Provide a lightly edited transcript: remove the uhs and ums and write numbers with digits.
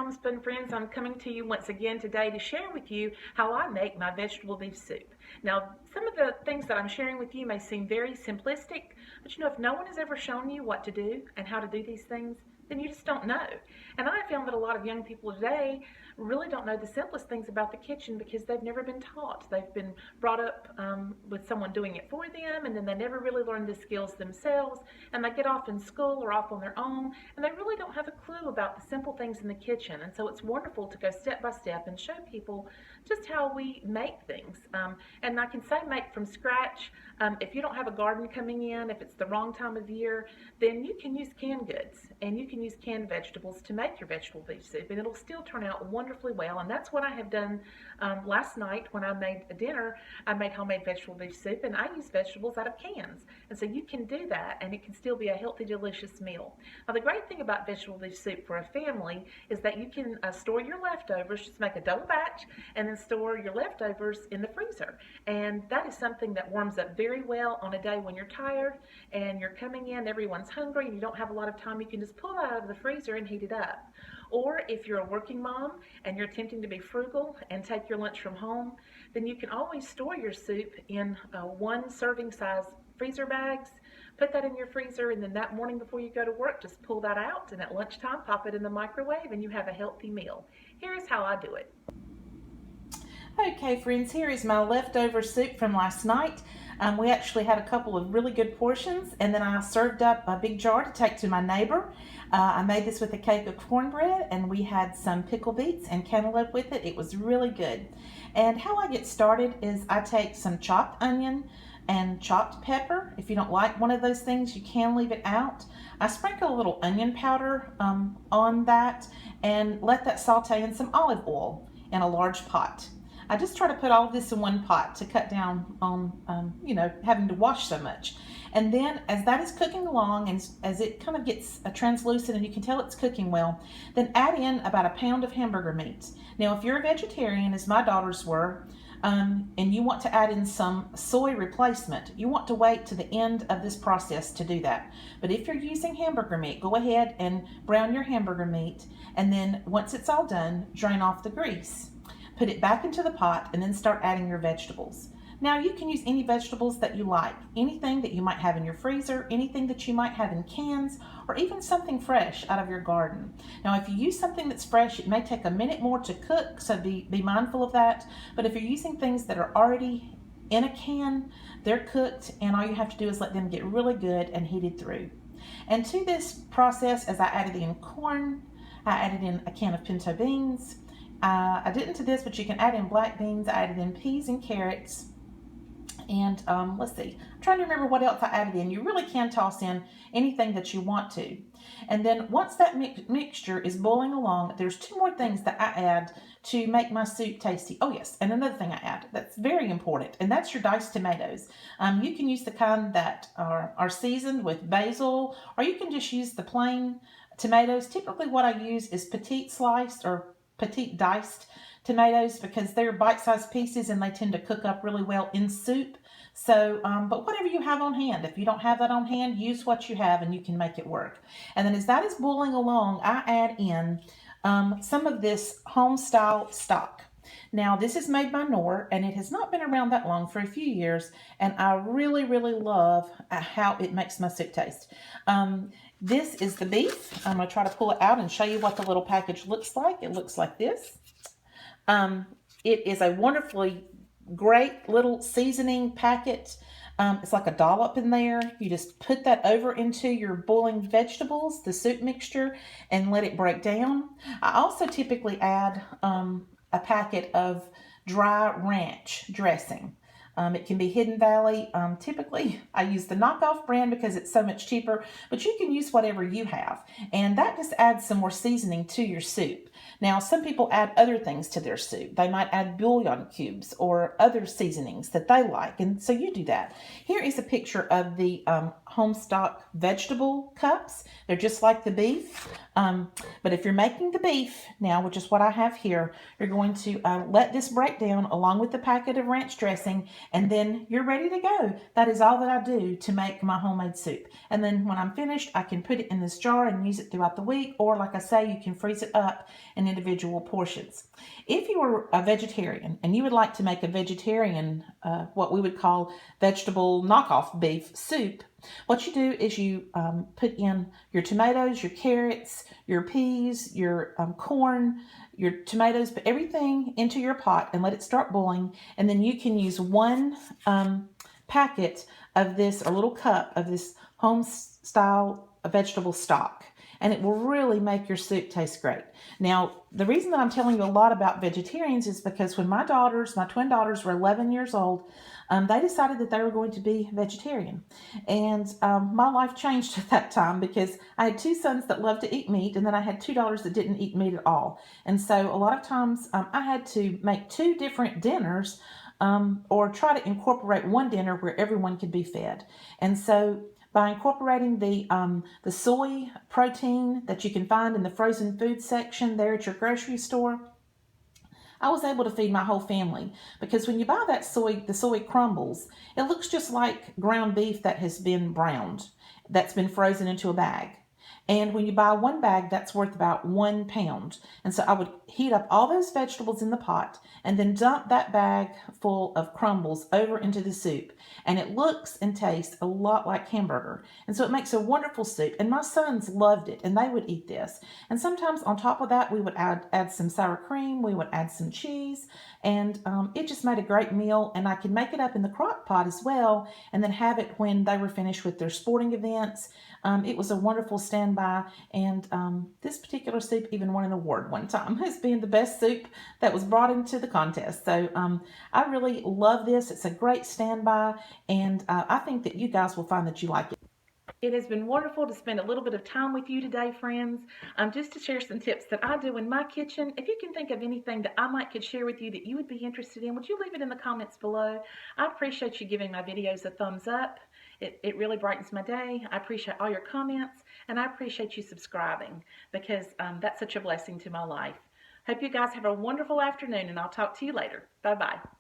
homespun friends. I'm coming to you once again today to share with you how I make my vegetable beef soup. Now, some of the things that I'm sharing with you may seem very simplistic, but if no one has ever shown you what to do and how to do these things, then you just don't know. And I found that a lot of young people today really don't know the simplest things about the kitchen because they've never been taught. They've been brought up with someone doing it for them, and then they never really learn the skills themselves, and they get off in school or off on their own, and they really don't have a clue about the simple things in the kitchen. And so it's wonderful to go step by step and show people just how we make things. And I can say make from scratch. If you don't have a garden coming in, if it's the wrong time of year, then you can use canned goods and you can use canned vegetables to make your vegetable beef soup, and it'll still turn out wonderfully well. And that's what I have done last night when I made a dinner. I made homemade vegetable beef soup, and I use vegetables out of cans. And so you can do that, and it can still be a healthy, delicious meal. Now, the great thing about vegetable beef soup for a family is that you can store your leftovers, just make a double batch, and then store your leftovers in the freezer. And that is something that warms up very well on a day when you're tired and you're coming in, everyone's hungry, and you don't have a lot of time. You can just pull that out of the freezer and heat it up. Or if you're a working mom and you're attempting to be frugal and take your lunch from home, then you can always store your soup in one serving size freezer bags. Put that in your freezer, and then that morning before you go to work, just pull that out, and at lunchtime pop it in the microwave, and you have a healthy meal. Here's how I do it. Okay, friends, here is my leftover soup from last night. We actually had a couple of really good portions, and then I served up a big jar to take to my neighbor. I made this with a cake of cornbread, and we had some pickle beets and cantaloupe with it. It was really good. And how I get started is I take some chopped onion and chopped pepper. If you don't like one of those things, you can leave it out. I sprinkle a little onion powder on that and let that saute in some olive oil in a large pot. I just try to put all of this in one pot to cut down on, having to wash so much. And then as that is cooking along, and as it kind of gets translucent and you can tell it's cooking well, then add in about a pound of hamburger meat. Now, if you're a vegetarian, as my daughters were, and you want to add in some soy replacement, you want to wait to the end of this process to do that. But if you're using hamburger meat, go ahead and brown your hamburger meat, and then once it's all done, drain off the grease. Put it back into the pot and then start adding your vegetables. Now, you can use any vegetables that you like, anything that you might have in your freezer, anything that you might have in cans, or even something fresh out of your garden. Now, if you use something that's fresh, it may take a minute more to cook, so be mindful of that. But if you're using things that are already in a can, they're cooked, and all you have to do is let them get really good and heated through. And to this process, as I added in corn, I added in a can of pinto beans. I didn't to this, but you can add in black beans. I added in peas and carrots. And let's see, I'm trying to remember what else I added in. You really can toss in anything that you want to. And then once that mixture is boiling along, there's two more things that I add to make my soup tasty. Oh yes, and another thing I add that's very important, and that's your diced tomatoes. You can use the kind that are seasoned with basil, or you can just use the plain tomatoes. Typically what I use is petite sliced or petite diced tomatoes because they're bite-sized pieces and they tend to cook up really well in soup. So, but whatever you have on hand, if you don't have that on hand, use what you have and you can make it work. And then as that is boiling along, I add in some of this home-style stock. Now, this is made by Knorr, and it has not been around that long, for a few years, and I really, really love how it makes my soup taste. This is the beef. I'm going to try to pull it out and show you what the little package looks like. It looks like this. It is a wonderfully great little seasoning packet. It's like a dollop in there. You just put that over into your boiling vegetables, the soup mixture, and let it break down. I also typically add a packet of dry ranch dressing. It can be Hidden Valley. Typically, I use the knockoff brand because it's so much cheaper, but you can use whatever you have. And that just adds some more seasoning to your soup. Now, some people add other things to their soup. They might add bouillon cubes or other seasonings that they like, and so you do that. Here is a picture of the home stock vegetable cups. They're just like the beef. But if you're making the beef now, which is what I have here, you're going to let this break down along with the packet of ranch dressing, and then you're ready to go. That is all that I do to make my homemade soup. And then when I'm finished, I can put it in this jar and use it throughout the week, or like I say, you can freeze it up in individual portions. If you are a vegetarian and you would like to make a vegetarian, what we would call vegetable knockoff beef soup, what you do is you put in your tomatoes, your carrots, your peas, your corn, your tomatoes, put everything into your pot and let it start boiling. And then you can use one packet of this, or little cup of this home style vegetable stock, and it will really make your soup taste great. Now, the reason that I'm telling you a lot about vegetarians is because when my twin daughters were 11 years old, they decided that they were going to be vegetarian. And my life changed at that time because I had two sons that loved to eat meat, and then I had two daughters that didn't eat meat at all. And so a lot of times I had to make two different dinners, or try to incorporate one dinner where everyone could be fed. And so by incorporating the soy protein that you can find in the frozen food section there at your grocery store, I was able to feed my whole family. Because when you buy the soy crumbles, it looks just like ground beef that has been browned, that's been frozen into a bag. And when you buy one bag, that's worth about 1 pound. And so I would heat up all those vegetables in the pot and then dump that bag full of crumbles over into the soup. And it looks and tastes a lot like hamburger. And so it makes a wonderful soup. And my sons loved it, and they would eat this. And sometimes on top of that, we would add some sour cream. We would add some cheese. And it just made a great meal. And I could make it up in the crock pot as well, and then have it when they were finished with their sporting events. It was a wonderful standby, and this particular soup even won an award one time as being the best soup that was brought into the contest. So I really love this. It's a great standby, and I think that you guys will find that you like it. It has been wonderful to spend a little bit of time with you today, friends, just to share some tips that I do in my kitchen. If you can think of anything that I could share with you that you would be interested in, would you leave it in the comments below? I appreciate you giving my videos a thumbs up. It really brightens my day. I appreciate all your comments, and I appreciate you subscribing, because that's such a blessing to my life. Hope you guys have a wonderful afternoon, and I'll talk to you later. Bye-bye.